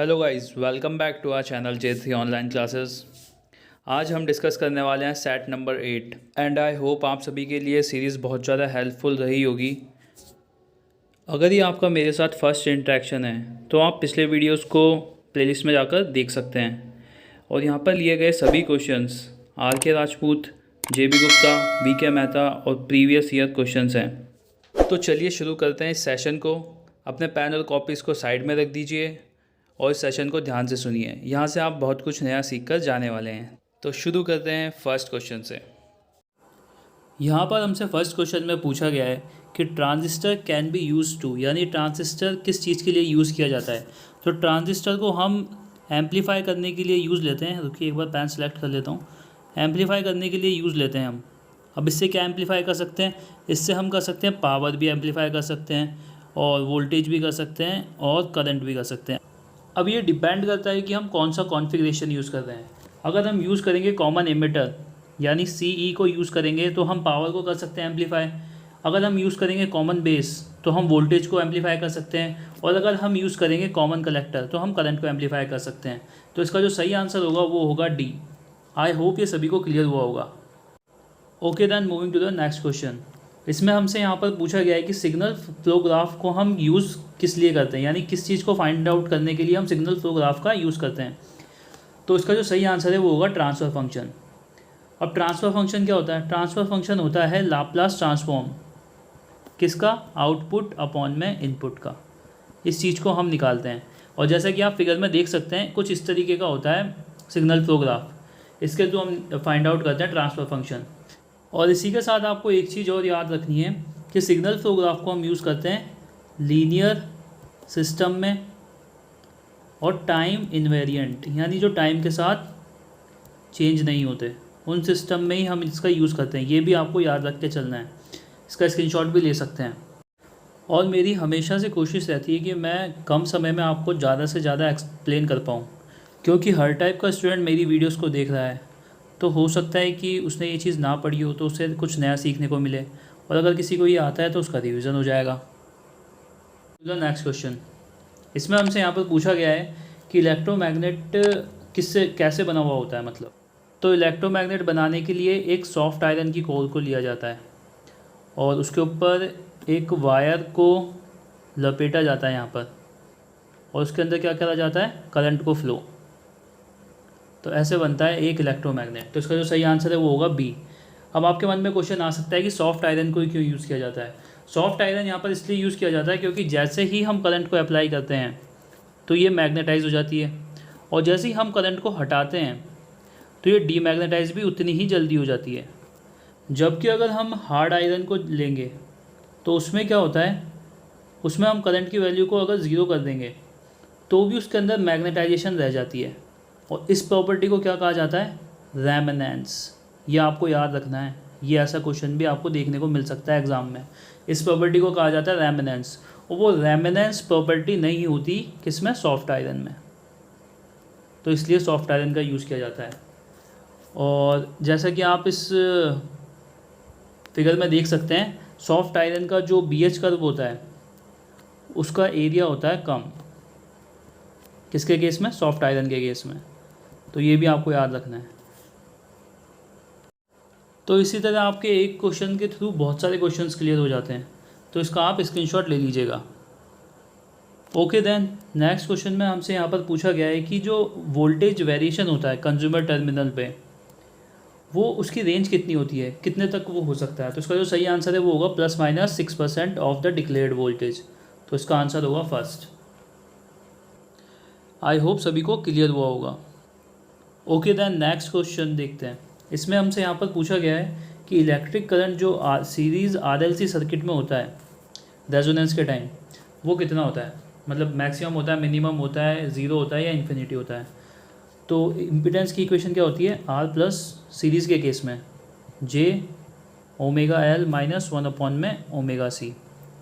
Hello guys, welcome back to our channel J3 online classes. आज हम discuss करने वाले हैं set number 8 and I hope आप सभी के लिए सीरीज़ बहुत ज़्यादा हेल्पफुल रही होगी। अगर ये आपका मेरे साथ फर्स्ट इंटरेक्शन है तो आप पिछले वीडियोस को प्लेलिस्ट में जाकर देख सकते हैं और यहाँ पर लिए गए सभी questions RK Rajput, JB Gupta, BK Mehta और प्रीवियस ईयर क्वेश्चंस हैं। तो चलिए शुरू करते हैं इस सेशन को। अपने पेन और कॉपीज़ को साइड में रख दीजिए और इस सेशन को ध्यान से सुनिए। यहाँ से आप बहुत कुछ नया सीख कर जाने वाले हैं। तो शुरू करते हैं फर्स्ट क्वेश्चन से। यहाँ पर हमसे फर्स्ट क्वेश्चन में पूछा गया है कि transistor can be use to, यानी ट्रांजिस्टर किस चीज़ के लिए यूज़ किया जाता है। तो ट्रांजिस्टर को हम एम्पलीफाई करने के लिए यूज़ लेते हैं। रुकिए एक बार पेन सेलेक्ट कर लेता हूँ। एम्पलीफाई करने के लिए यूज़ लेते हैं हम। अब इससे क्या एम्पलीफाई कर सकते हैं? इससे हम कर सकते हैं पावर भी एम्पलीफाई कर सकते हैं और वोल्टेज भी कर सकते हैं और करंट भी कर सकते हैं। अब ये डिपेंड करता है कि हम कौन सा कॉन्फ़िगरेशन यूज़ कर रहे हैं। अगर हम यूज़ करेंगे कॉमन एमिटर यानी CE को यूज़ करेंगे तो हम पावर को कर सकते हैं एम्पलीफाई। अगर हम यूज़ करेंगे कॉमन बेस तो हम वोल्टेज को एम्पलीफाई कर सकते हैं और अगर हम यूज़ करेंगे कॉमन कलेक्टर तो हम करंट को एम्पलीफाई कर सकते हैं। तो इसका जो सही आंसर होगा वो होगा D। आई होप ये सभी को क्लियर हुआ होगा। Okay then moving to the next question. इसमें हमसे यहाँ पर पूछा गया है कि सिग्नल फ्लो ग्राफ को हम यूज़ किस लिए करते हैं, यानी किस चीज़ को फाइंड आउट करने के लिए हम सिग्नल फ्लो ग्राफ का यूज़ करते हैं। तो इसका जो सही आंसर है वो होगा ट्रांसफ़र फंक्शन। अब ट्रांसफ़र फंक्शन क्या होता है? ट्रांसफ़र फंक्शन होता है लाप्लास ट्रांसफॉर्म किसका? आउटपुट अपॉन में इनपुट का। इस चीज़ को हम निकालते हैं और जैसा कि आप फिगर में देख सकते हैं कुछ इस तरीके का होता है सिग्नल फ्लो ग्राफ। इसके थ्रू हम फाइंड आउट करते हैं ट्रांसफ़र फंक्शन। और इसी के साथ आपको एक चीज़ और याद रखनी है कि सिग्नल फ्लो ग्राफ को हम यूज़ करते हैं लीनियर सिस्टम में और टाइम इनवेरिएंट, यानी जो टाइम के साथ चेंज नहीं होते उन सिस्टम में ही हम इसका यूज़ करते हैं। ये भी आपको याद रख के चलना है। इसका स्क्रीनशॉट भी ले सकते हैं। और मेरी हमेशा से कोशिश रहती है कि मैं कम समय में आपको ज़्यादा से ज़्यादा एक्सप्लेन कर पाऊँ, क्योंकि हर टाइप का स्टूडेंट मेरी वीडियोज़ को देख रहा है। तो हो सकता है कि उसने ये चीज़ ना पढ़ी हो तो उससे कुछ नया सीखने को मिले, और अगर किसी को ये आता है तो उसका रिवीजन हो जाएगा। Next question. इसमें हमसे यहाँ पर पूछा गया है कि इलेक्ट्रोमैग्नेट किससे कैसे बना हुआ होता है। मतलब तो इलेक्ट्रोमैग्नेट बनाने के लिए एक सॉफ्ट आयरन की कोर को लिया जाता है और उसके ऊपर एक वायर को लपेटा जाता है यहाँ पर, और उसके अंदर क्या करा जाता है? करंट को फ्लो। तो ऐसे बनता है एक इलेक्ट्रोमैग्नेट। तो इसका जो सही आंसर है वो होगा B। अब आपके मन में क्वेश्चन आ सकता है कि सॉफ्ट आयरन को क्यों यूज़ किया जाता है। सॉफ्ट आयरन यहाँ पर इसलिए यूज़ किया जाता है क्योंकि जैसे ही हम करंट को अप्लाई करते हैं तो ये मैग्नेटाइज हो जाती है, और जैसे ही हम करंट को हटाते हैं तो ये डीमैग्नेटाइज भी उतनी ही जल्दी हो जाती है। जबकि अगर हम हार्ड आयरन को लेंगे तो उसमें क्या होता है, उसमें हम करंट की वैल्यू को अगर ज़ीरो कर देंगे तो भी उसके अंदर मैग्नेटाइजेशन रह जाती है, और इस प्रॉपर्टी को क्या कहा जाता है? रेमनेंस। ये आपको याद रखना है। ये ऐसा क्वेश्चन भी आपको देखने को मिल सकता है एग्ज़ाम में। इस प्रॉपर्टी को कहा जाता है रेमनेंस, और वो रेमनेंस प्रॉपर्टी नहीं होती किसमें? सॉफ्ट आयरन में। तो इसलिए सॉफ्ट आयरन का यूज़ किया जाता है। और जैसा कि आप इस फिगर में देख सकते हैं, सॉफ्ट आयरन का जो BH कर्व होता है उसका एरिया होता है कम। किसके केस में? सॉफ्ट आयरन के केस में। तो ये भी आपको याद रखना है। तो इसी तरह आपके एक क्वेश्चन के थ्रू बहुत सारे क्वेश्चंस क्लियर हो जाते हैं, तो इसका आप स्क्रीनशॉट ले लीजिएगा। ओके देन नेक्स्ट क्वेश्चन में हमसे यहाँ पर पूछा गया है कि जो वोल्टेज वेरिएशन होता है कंज्यूमर टर्मिनल पे, वो उसकी रेंज कितनी होती है, कितने तक वो हो सकता है। तो इसका जो सही आंसर है वो होगा ±6% ऑफ द डिक्लेयर्ड वोल्टेज। तो इसका आंसर होगा फर्स्ट। आई होप सभी को क्लियर हुआ होगा। ओके देन नेक्स्ट क्वेश्चन देखते हैं। इसमें हमसे यहाँ पर पूछा गया है कि इलेक्ट्रिक करंट जो सीरीज़ RLC सर्किट में होता है रेजोनेंस के टाइम, वो कितना होता है। मतलब मैक्सिमम होता है, मिनिमम होता है, ज़ीरो होता है या इन्फिनिटी होता है। तो इम्पीडेंस की इक्वेशन क्या होती है? R+ सीरीज़ के केस में J⍵L - 1/में⍵C।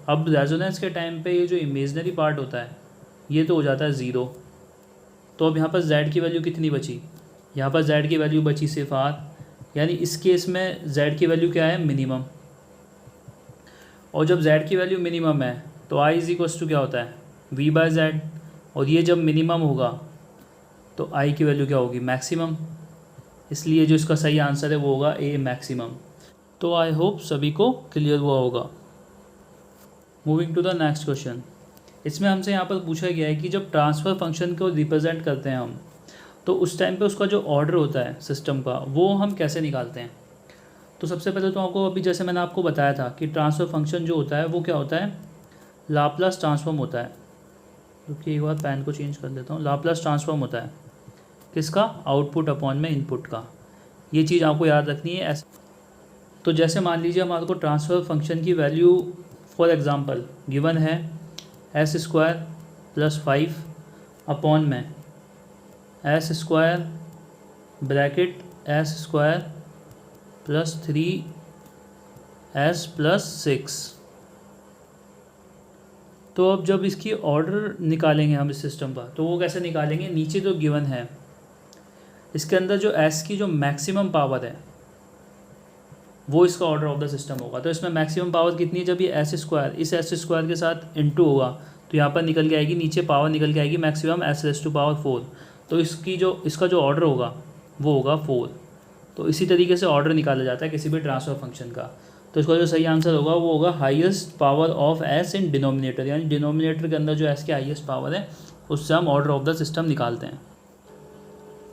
अब रेजोनेंस के टाइम पे ये जो इमेजनरी पार्ट होता है ये तो हो जाता है ज़ीरो। तो अब यहाँ पर Z की वैल्यू कितनी बची? यहाँ पर Z की वैल्यू बची सिर्फ R, यानी इस केस में Z की वैल्यू क्या है? मिनिमम। और जब Z की वैल्यू मिनिमम है तो I = क्या होता है? V/Z। और ये जब मिनिमम होगा तो आई की वैल्यू क्या होगी, मैक्सिमम। इसलिए जो इसका सही आंसर है वो होगा ए, मैक्सिमम। तो आई होप सभी को क्लियर हुआ होगा। Moving to the next question. इसमें हमसे यहाँ पर पूछा गया है कि जब ट्रांसफ़र फंक्शन को रिप्रेजेंट करते हैं हम, तो उस टाइम पे उसका जो ऑर्डर होता है सिस्टम का वो हम कैसे निकालते हैं। तो सबसे पहले तो आपको अभी जैसे मैंने आपको बताया था कि ट्रांसफ़र फंक्शन जो होता है वो क्या होता है, लाप्लास ट्रांसफॉर्म होता है। क्योंकि एक बार पेन को चेंज कर देता हूँ। लाप्लास ट्रांसफॉर्म होता है किसका, आउटपुट अपॉन में इनपुट का। ये चीज़ आपको याद रखनी है। तो जैसे मान लीजिए हमारे को ट्रांसफ़र फंक्शन की वैल्यू फॉर एग्ज़ाम्पल गिवन है s² + 5 अपॉन में s² ब्रैकेट s² + 3s + 6। तो अब जब इसकी ऑर्डर निकालेंगे हम इस सिस्टम का, तो वो कैसे निकालेंगे, नीचे जो गिवन है इसके अंदर जो s की जो मैक्सिमम पावर है वो इसका ऑर्डर ऑफ द सिस्टम होगा। तो इसमें मैक्सिमम पावर कितनी है, जब ये s² इस s² के साथ इनटू होगा तो यहाँ पर निकल के आएगी, नीचे पावर निकल के आएगी मैक्सिमम s⁴। तो इसका जो ऑर्डर होगा वो होगा 4। तो इसी तरीके से ऑर्डर निकाला जाता है किसी भी ट्रांसफ़र फंक्शन का। तो इसका जो सही आंसर होगा वो होगा highest power of s in denominator, यानी डिनोमिनेटर के अंदर जो s की हाईएस्ट पावर है उससे हम ऑर्डर ऑफ द सिस्टम निकालते हैं।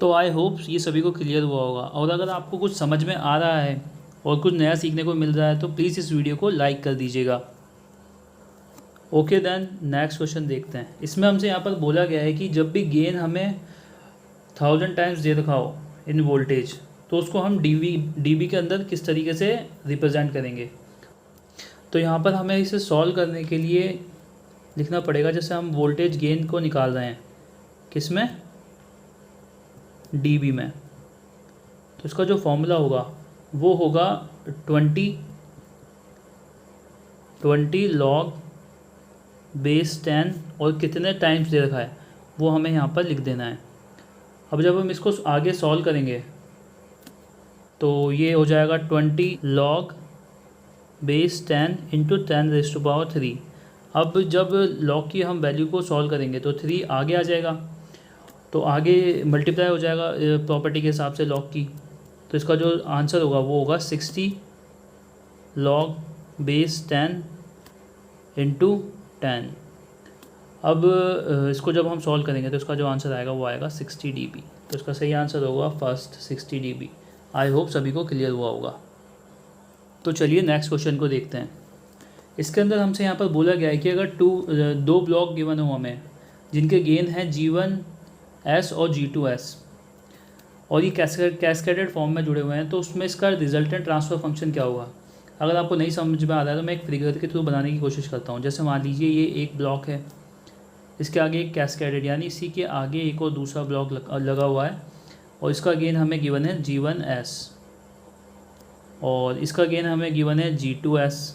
तो आई होप ये सभी को क्लियर हुआ होगा। और अगर आपको कुछ समझ में आ रहा है और कुछ नया सीखने को मिल रहा है तो प्लीज़ इस वीडियो को लाइक कर दीजिएगा। ओके देन नेक्स्ट क्वेश्चन देखते हैं। इसमें हमसे यहाँ पर बोला गया है कि जब भी गेन हमें 1000 टाइम्स दे रखा हो इन वोल्टेज, तो उसको हम डीबी के अंदर किस तरीके से रिप्रेजेंट करेंगे। तो यहाँ पर हमें इसे सॉल्व करने के लिए लिखना पड़ेगा, जैसे हम वोल्टेज गेन को निकाल रहे हैं किस में, डीबी में। तो इसका जो फॉर्मूला होगा वो होगा 20 log बेस 10 और कितने टाइम्स दे रखा है वो हमें यहाँ पर लिख देना है। अब जब हम इसको आगे सॉल्व करेंगे तो ये हो जाएगा 20 log बेस 10 × 10⁻³ अब जब log की हम वैल्यू को सॉल्व करेंगे तो 3 आगे आ जाएगा, तो आगे मल्टीप्लाई हो जाएगा प्रॉपर्टी के हिसाब से log की। तो इसका जो आंसर होगा वो होगा 60 log बेस 10 × 10। अब इसको जब हम सॉल्व करेंगे तो इसका जो आंसर आएगा वो आएगा 60 dB। तो इसका सही आंसर होगा फर्स्ट 60 dB। आई होप सभी को क्लियर हुआ होगा। तो चलिए नेक्स्ट क्वेश्चन को देखते हैं। इसके अंदर हमसे यहाँ पर बोला गया है कि अगर दो ब्लॉक गिवन हो हमें जिनके गेन है G1s और G2s और ये कैस्केडेड फॉर्म में जुड़े हुए हैं, तो उसमें इसका रिजल्टेंट ट्रांसफ़र फंक्शन क्या होगा। अगर आपको नहीं समझ में आ रहा है तो मैं एक फिगर के थ्रू बनाने की कोशिश करता हूँ। जैसे मान लीजिए ये एक ब्लॉक है, इसके आगे एक कैस्केडेड यानी इसी के आगे एक और दूसरा ब्लॉक लगा हुआ है और इसका गेन हमें गिवन है G1s और इसका गेन हमें गिवन है G2s।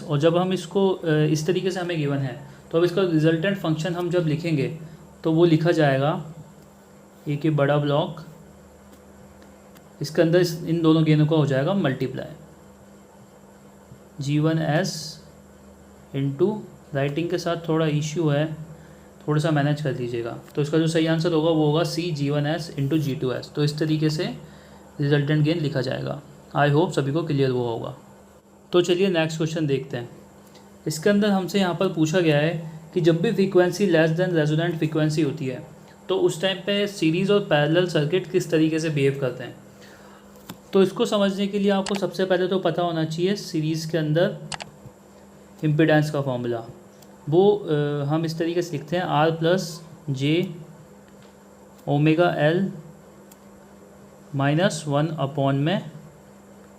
और जब हम इसको इस तरीके से हमें गिवन है तो अब इसका रिजल्टेंट फंक्शन हम जब लिखेंगे तो वो लिखा जाएगा एक ही बड़ा ब्लॉक, इसके अंदर इन दोनों गेनों का हो जाएगा मल्टीप्लाई G1s इंटू, राइटिंग के साथ थोड़ा इश्यू है, थोड़ा सा मैनेज कर लीजिएगा। तो इसका जो सही आंसर होगा वो होगा C G1s इंटू G2s। तो इस तरीके से रिजल्टेंट गेन लिखा जाएगा। आई होप सभी को क्लियर हुआ होगा। तो चलिए नेक्स्ट क्वेश्चन देखते हैं। इसके अंदर हमसे यहाँ पर पूछा गया है कि जब भी frequency less than resonant frequency होती है तो उस टाइम पे सीरीज़ और पैरेलल सर्किट किस तरीके से बिहेव करते हैं। तो इसको समझने के लिए आपको सबसे पहले तो पता होना चाहिए सीरीज़ के अंदर इम्पीडेंस का फॉर्मूला। वो हम इस तरीके से लिखते हैं R+J ω/L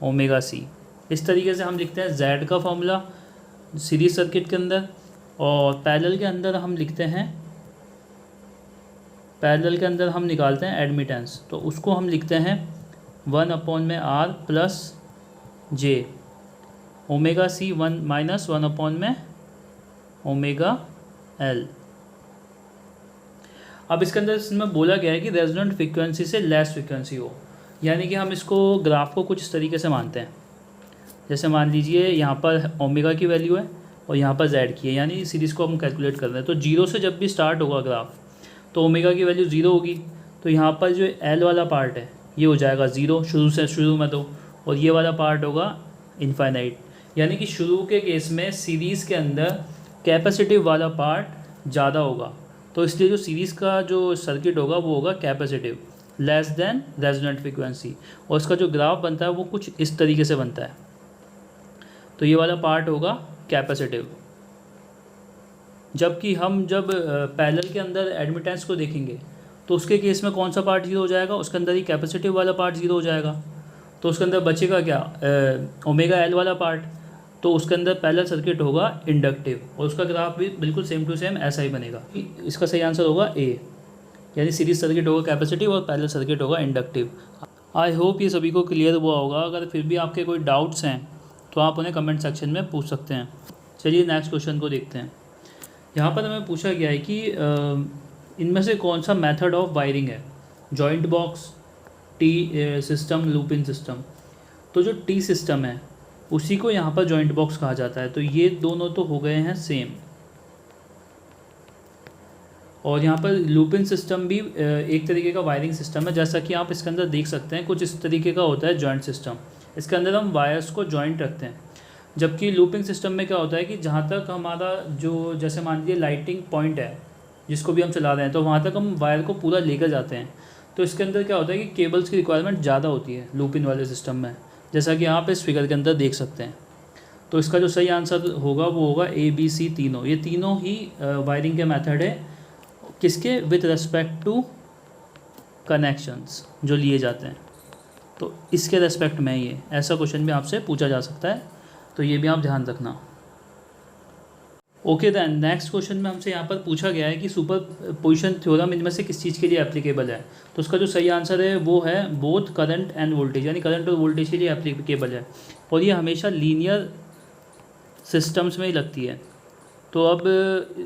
-1/ωc। इस तरीके से हम लिखते हैं Z का फॉर्मूला सीरीज सर्किट के अंदर। और पैरेलल के अंदर हम लिखते हैं, पैरेलल के अंदर हम निकालते हैं एडमिटेंस, तो उसको हम लिखते हैं 1/R+J ω/C 1/ωL। अब इसके अंदर इसमें बोला गया है कि रेजोनेंट फ्रीक्वेंसी से लेस फ्रीक्वेंसी हो, यानी कि हम इसको ग्राफ को कुछ इस तरीके से मानते हैं। जैसे मान लीजिए यहाँ पर ओमेगा की वैल्यू है और यहाँ पर z की है, यानी सीरीज़ को हम कैलकुलेट कर रहे हैं। तो 0 से जब भी स्टार्ट होगा ग्राफ तो ओमेगा की वैल्यू 0 होगी। तो यहाँ पर जो L वाला पार्ट है ये हो जाएगा 0 शुरू में तो, और ये वाला पार्ट होगा इनफाइनाइट। यानी कि शुरू के केस में सीरीज़ के अंदर कैपेसिटिव वाला पार्ट ज़्यादा होगा, तो इसलिए जो सीरीज़ का जो सर्किट होगा वो होगा capacitive less than resonant frequency, और इसका जो ग्राफ बनता है वो कुछ इस तरीके से बनता है। तो ये वाला पार्ट होगा कैपेसिटिव। जबकि हम जब पैरेलल के अंदर एडमिटेंस को देखेंगे तो उसके केस में कौन सा पार्ट 0 हो जाएगा, उसके अंदर ही कैपेसिटिव वाला पार्ट 0 हो जाएगा। तो उसके अंदर बचेगा क्या, ओमेगा एल वाला पार्ट। तो उसके अंदर पैरेलल सर्किट होगा इंडक्टिव, और उसका ग्राफ भी बिल्कुल सेम टू सेम ऐसा ही बनेगा। इसका सही आंसर होगा ए, यानी सीरीज सर्किट होगा कैपेसिटिव और पैरेलल सर्किट होगा इंडक्टिव। आई होप ये सभी को क्लियर हुआ होगा। अगर फिर भी आपके कोई डाउट्स हैं तो आप उन्हें कमेंट सेक्शन में पूछ सकते हैं। चलिए नेक्स्ट क्वेश्चन को देखते हैं। यहाँ पर हमें पूछा गया है कि इनमें से कौन सा मेथड ऑफ वायरिंग है, joint box, T system, loop in system. तो जो टी सिस्टम है उसी को यहाँ पर जॉइंट बॉक्स कहा जाता है। तो ये दोनों तो हो गए हैं सेम, और यहाँ पर लूप इन सिस्टम भी एक तरीके का वायरिंग सिस्टम है। जैसा कि आप इसके अंदर देख सकते हैं कुछ इस तरीके का होता है जॉइंट सिस्टम। इसके अंदर हम वायर्स को जॉइंट रखते हैं। जबकि लूपिंग सिस्टम में क्या होता है कि जहाँ तक हमारा जो, जैसे मान लीजिए लाइटिंग पॉइंट है जिसको भी हम चला रहे हैं, तो वहाँ तक हम वायर को पूरा लेकर जाते हैं। तो इसके अंदर क्या होता है कि केबल्स की रिक्वायरमेंट ज़्यादा होती है लूपिन वाले सिस्टम में, जैसा कि आप इस फिगर के अंदर देख सकते हैं। तो इसका जो सही आंसर होगा वो होगा ए बी सी तीनों। ये तीनों ही वायरिंग के मेथड है, किसके, विथ रेस्पेक्ट टू कनेक्शंस जो लिए जाते हैं। तो इसके रेस्पेक्ट में ये ऐसा क्वेश्चन भी आपसे पूछा जा सकता है, तो ये भी आप ध्यान रखना। ओके देन नेक्स्ट क्वेश्चन में हमसे यहाँ पर पूछा गया है कि सुपर पोजिशन थ्योरम इनमें से किस चीज़ के लिए एप्लीकेबल है। तो उसका जो सही आंसर है वो है बोथ करंट एंड वोल्टेज, यानी करंट और वोल्टेज के लिए एप्लीकेबल है, और ये हमेशा लीनियर सिस्टम्स में ही लगती है। तो अब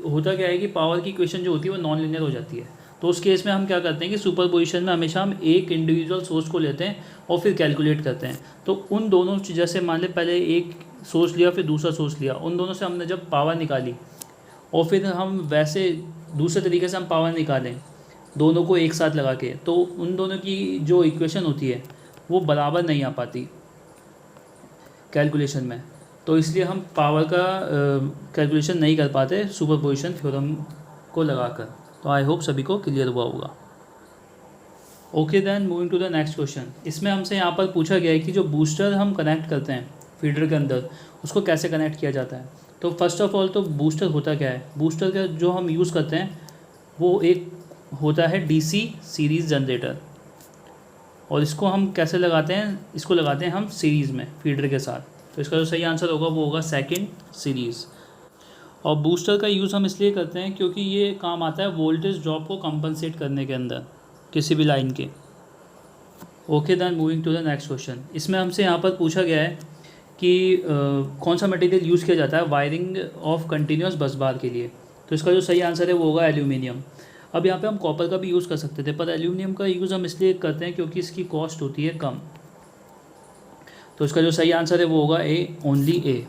होता क्या है कि पावर की इक्वेशन जो होती है वो नॉन लीनियर हो जाती है। तो उस केस में हम क्या करते हैं कि सुपर पोजिशन में हमेशा हम एक इंडिविजुअल सोर्स को लेते हैं और फिर कैलकुलेट करते हैं। तो उन दोनों, जैसे मान लें पहले एक सोर्स लिया फिर दूसरा सोर्स लिया, उन दोनों से हमने जब पावर निकाली और फिर हम वैसे दूसरे तरीके से हम पावर निकालें दोनों को एक साथ लगा के, तो उन दोनों की जो इक्वेशन होती है वो बराबर नहीं आ पाती कैलकुलेशन में। तो इसलिए हम पावर का कैलकुलेशन नहीं कर पाते सुपरपोजिशन थ्योरम को लगाकर। तो आई होप सभी को क्लियर हुआ होगा। Okay then moving to the next question. इसमें हमसे यहाँ पर पूछा गया है कि जो बूस्टर हम कनेक्ट करते हैं फीडर के अंदर उसको कैसे कनेक्ट किया जाता है। तो फर्स्ट ऑफ ऑल तो बूस्टर होता क्या है, बूस्टर का जो हम यूज़ करते हैं वो एक होता है डीसी सीरीज़ जनरेटर, और इसको हम कैसे लगाते हैं, इसको लगाते हैं हम सीरीज़ में फीडर के साथ। तो इसका जो सही आंसर होगा वो होगा सेकंड सीरीज़। और बूस्टर का यूज़ हम इसलिए करते हैं क्योंकि ये काम आता है वोल्टेज ड्रॉप को कंपनसेट करने के अंदर किसी भी लाइन के। Okay then moving to the next question. इसमें हमसे यहाँ पर पूछा गया है कि कौन सा मटेरियल यूज़ किया जाता है वायरिंग ऑफ कंटिन्यूस बस बार के लिए। तो इसका जो सही आंसर है वो होगा एल्यूमिनियम। अब यहाँ पे हम कॉपर का भी यूज़ कर सकते थे, पर एल्यूमिनियम का यूज़ हम इसलिए करते हैं क्योंकि इसकी कॉस्ट होती है कम। तो इसका जो सही आंसर है वो होगा ए, ओनली ए।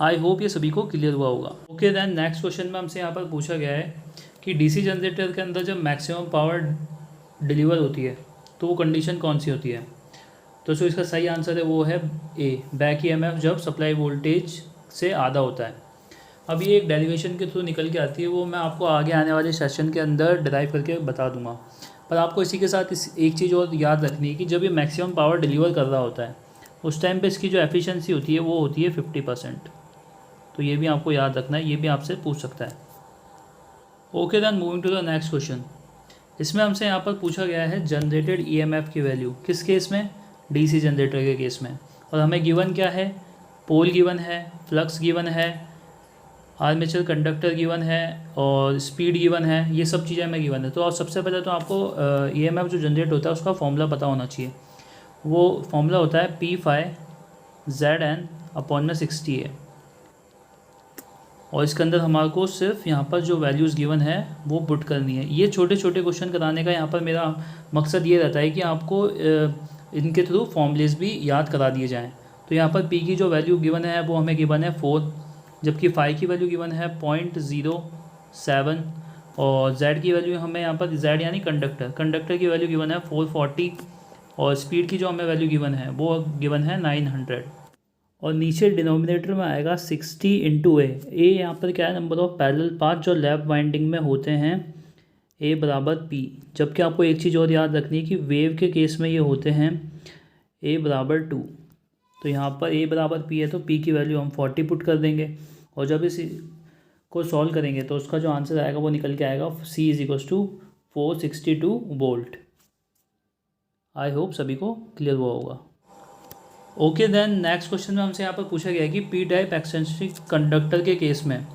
आई होप ये सभी को क्लियर हुआ होगा। ओके देन नेक्स्ट क्वेश्चन में हमसे यहाँ पर पूछा गया है कि डीसी जनरेटर के अंदर जब मैक्सिमम पावर डिलीवर होती है तो वो कंडीशन कौन सी होती है। तो जो इसका सही आंसर है वो है ए, बैक ईएमएफ जब सप्लाई वोल्टेज से आधा होता है। अब ये एक डेरिवेशन के थ्रू निकल के आती है, वो मैं आपको आगे आने वाले सेशन के अंदर डिराइव करके बता दूंगा। पर आपको इसी के साथ एक चीज़ और याद रखनी है कि जब ये मैक्सिमम पावर डिलीवर कर रहा होता है उस टाइम पे इसकी जो एफिशिएंसी होती है वो होती है 50%। तो ये भी आपको याद रखना है, ये भी आपसे पूछ सकता है। Okay then moving to the next question. इसमें हमसे यहाँ पर पूछा गया है जनरेटेड ईएमएफ की वैल्यू, किस केस में, डीसी जनरेटर के केस में। और हमें गिवन क्या है, पोल गिवन है, फ्लक्स गिवन है, आर्मेचर कंडक्टर गिवन है और स्पीड गिवन है, ये सब चीज़ें हमें गिवन है। तो सबसे पहले तो आपको ईएमएफ जो जनरेट होता है उसका फॉर्मूला पता होना चाहिए। वो फॉर्मूला होता है P∅ZN/60 है, और इसके अंदर हमारे को सिर्फ यहाँ पर जो वैल्यूज़ गिवन है वो पुट करनी है। ये छोटे छोटे क्वेश्चन कराने का यहाँ पर मेरा मकसद ये रहता है कि आपको इनके थ्रू फॉर्मूलेस भी याद करा दिए जाएँ। तो यहाँ पर P की जो वैल्यू गिवन है वो हमें गिवन है 4, जबकि फाई की वैल्यू गिवन है 0.07 और Z की वैल्यू हमें यहाँ पर Z यानी कंडक्टर की वैल्यू गिवन है 440 और स्पीड की जो हमें वैल्यू गिवन है वो गिवन है 900 और नीचे डिनोमिनेटर में आएगा 60 इंटू ए यहाँ पर क्या है, नंबर ऑफ पैरेलल पाथ जो लेफ्ट वाइंडिंग में होते हैं ए बराबर पी। जबकि आपको एक चीज़ और याद रखनी है कि वेव के केस में ये होते हैं ए बराबर 2। तो यहाँ पर ए बराबर पी है तो पी की वैल्यू हम 40 पुट कर देंगे और जब इस को सॉल्व करेंगे तो उसका जो आंसर आएगा वो निकल के आएगा C = 462 वोल्ट। आई होप सभी को क्लियर हुआ होगा। ओके देन नेक्स्ट क्वेश्चन में हमसे यहाँ पर पूछा गया है कि पी टाइप एक्सटेंसिव कंडक्टर के केस में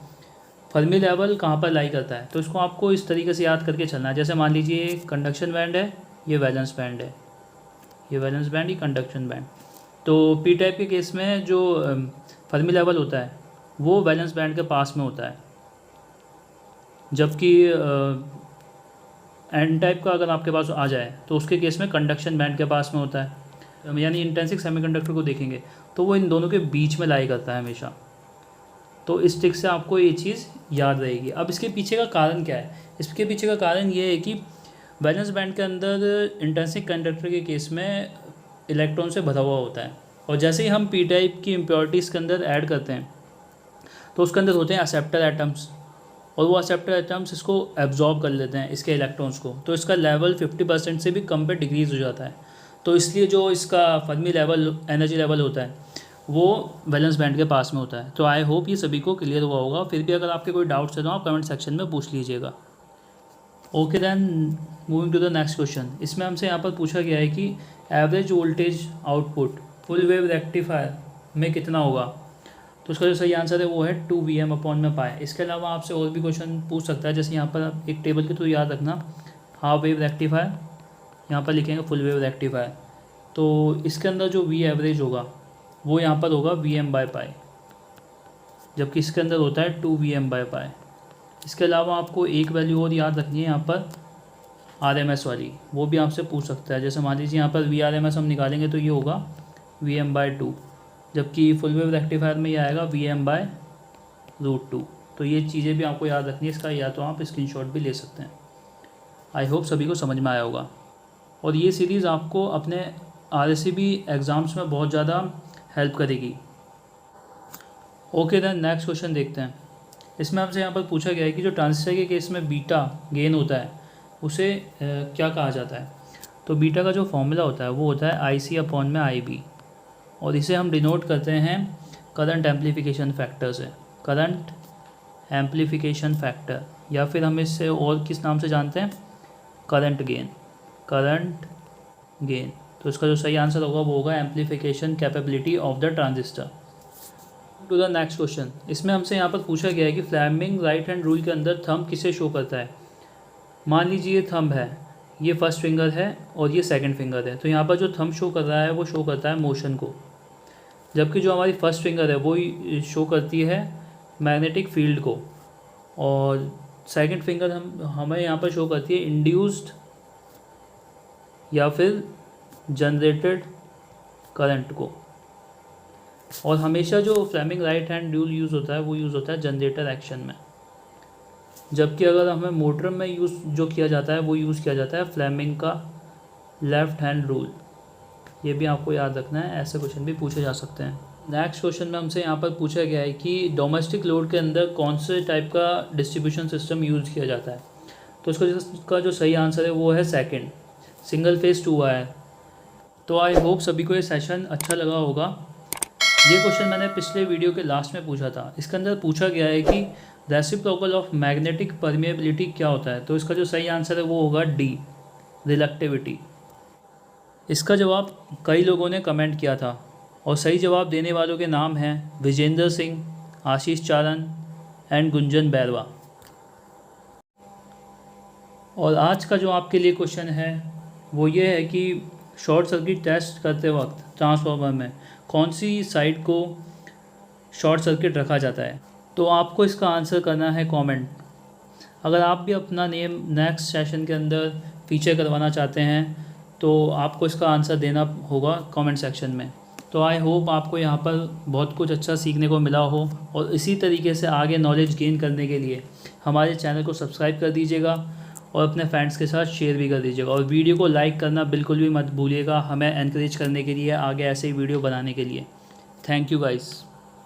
फर्मी लेवल कहाँ पर लाई करता है। तो इसको आपको इस तरीके से याद करके चलना है। जैसे मान लीजिए कंडक्शन बैंड है, ये वैलेंस बैंड है, ये वैलेंस बैंड, ये कंडक्शन बैंड। तो पी टाइप के केस में जो फर्मी लेवल होता है वो वैलेंस बैंड के पास में होता है, जबकि एन टाइप का अगर आपके पास आ जाए तो उसके केस में कंडक्शन बैंड के पास में होता है। यानी इंटेंसिक सेमीकंडक्टर को देखेंगे तो वो इन दोनों के बीच में लाई करता है हमेशा। तो इस ट्रिक से आपको ये चीज़ याद रहेगी। अब इसके पीछे का कारण क्या है? इसके पीछे का कारण ये है कि वैलेंस बैंड के अंदर इंटेंसिक कंडक्टर के केस में इलेक्ट्रॉन से भरा हुआ होता है और जैसे ही हम पी टाइप की इम्प्योरिटीज़ के अंदर ऐड करते हैं तो उसके अंदर होते हैं एक्सेप्टर एटम्स और वो एक्सेप्टर एटम्स इसको एब्जॉर्ब कर लेते हैं इसके इलेक्ट्रॉन्स को। तो इसका लेवल 50% से भी कम पे डिक्रीज़ हो जाता है। तो इसलिए जो इसका फर्मी लेवल, एनर्जी लेवल होता है वो वैलेंस बैंड के पास में होता है। तो आई होप ये सभी को क्लियर हुआ होगा। फिर भी अगर आपके कोई डाउट्स है तो आप कमेंट सेक्शन में पूछ लीजिएगा। Okay then moving to the next question. इसमें हमसे यहाँ पर पूछा गया है कि average voltage output full wave rectifier में कितना होगा। तो उसका जो सही आंसर है वो है 2Vm/π। इसके अलावा आपसे और भी क्वेश्चन पूछ सकता है। जैसे यहाँ पर आप एक टेबल के थ्रू याद रखना, हाफ वेव रेक्टिफायर, यहाँ पर लिखेंगे फुल वेव रेक्टिफायर। तो इसके अंदर जो वी एवरेज होगा वो यहाँ पर होगा Vm/π, जबकि इसके अंदर होता है 2Vm/π। इसके अलावा आपको एक वैल्यू और याद रखनी है यहाँ पर RMS वाली, वो भी आपसे पूछ सकता है। जैसे मान लीजिए यहाँ पर VRMS हम निकालेंगे तो ये होगा Vm/2, जबकि फुल वेव रेक्टिफायर में ये आएगा Vm/√2। तो ये चीज़ें भी आपको याद रखनी है। इसका या तो आप स्क्रीनशॉट भी ले सकते हैं। आई होप सभी को समझ में आया होगा और ये सीरीज़ आपको अपने RSCB एग्ज़ाम्स में बहुत ज़्यादा हेल्प करेगी। ओके देन नेक्स्ट क्वेश्चन देखते हैं। इसमें हमसे यहाँ पर पूछा गया है कि जो ट्रांजिस्टर के केस में बीटा गेन होता है उसे क्या कहा जाता है। तो बीटा का जो फॉर्मूला होता है वो होता है IC/IB और इसे हम डिनोट करते हैं करंट एम्पलीफिकेशन फैक्टर से, करंट एम्पलीफिकेशन फैक्टर, या फिर हम इससे और किस नाम से जानते हैं, करंट गेन, करंट गेन। तो इसका जो सही आंसर होगा वो होगा amplification capability of the transistor. To the next question. इसमें हमसे यहाँ पर पूछा गया है कि फ्लेमिंग राइट हैंड रूल के अंदर थंब किसे शो करता है। मान लीजिए ये थंब है, ये फर्स्ट फिंगर है और ये सेकंड फिंगर है। तो यहाँ पर जो थंब शो कर रहा है वो शो करता है मोशन को, जबकि जो हमारी फर्स्ट फिंगर है वो शो करती है मैग्नेटिक फील्ड को और सेकंड फिंगर हमें यहाँ पर शो करती है इंड्यूस्ड या फिर जनरेटेड करंट को। और हमेशा जो Fleming right hand rule use होता है वो यूज़ होता है जनरेटर एक्शन में, जबकि अगर हमें मोटर में यूज़ जो किया जाता है वो यूज़ किया जाता है फ्लेमिंग का लेफ़्ट हैंड रूल। ये भी आपको याद रखना है, ऐसे क्वेश्चन भी पूछे जा सकते हैं। नेक्स्ट क्वेश्चन में हमसे यहाँ पर पूछा गया है कि डोमेस्टिक लोड के अंदर कौन से टाइप का डिस्ट्रीब्यूशन सिस्टम यूज़ किया जाता है। तो इसका जो सही आंसर है वो है सेकंड, सिंगल फेज 2 वायर। तो आई होप सभी को ये सेशन अच्छा लगा होगा। ये क्वेश्चन मैंने पिछले वीडियो के लास्ट में पूछा था। इसके अंदर पूछा गया है कि रेसिप्रोकल ऑफ मैग्नेटिक परमिएबिलिटी क्या होता है। तो इसका जो सही आंसर है वो होगा डी, रिलक्टिविटी। इसका जवाब कई लोगों ने कमेंट किया था और सही जवाब देने वालों के नाम हैं विजेंद्र सिंह, आशीष चारण एंड गुंजन बैरवा। और आज का जो आपके लिए क्वेश्चन है वो ये है कि शॉर्ट सर्किट टेस्ट करते वक्त ट्रांसफार्मर में कौन सी साइड को शॉर्ट सर्किट रखा जाता है। तो आपको इसका आंसर करना है कमेंट। अगर आप भी अपना नेम नेक्स्ट सेशन के अंदर फीचर करवाना चाहते हैं तो आपको इसका आंसर देना होगा कमेंट सेक्शन में। तो आई होप आपको यहाँ पर बहुत कुछ अच्छा सीखने को मिला हो, और इसी तरीके से आगे नॉलेज गेन करने के लिए हमारे चैनल को सब्सक्राइब कर दीजिएगा और अपने फ्रेंड्स के साथ शेयर भी कर दीजिएगा, और वीडियो को लाइक करना बिल्कुल भी मत भूलिएगा, हमें एनकरेज करने के लिए आगे ऐसे ही वीडियो बनाने के लिए। Thank you guys.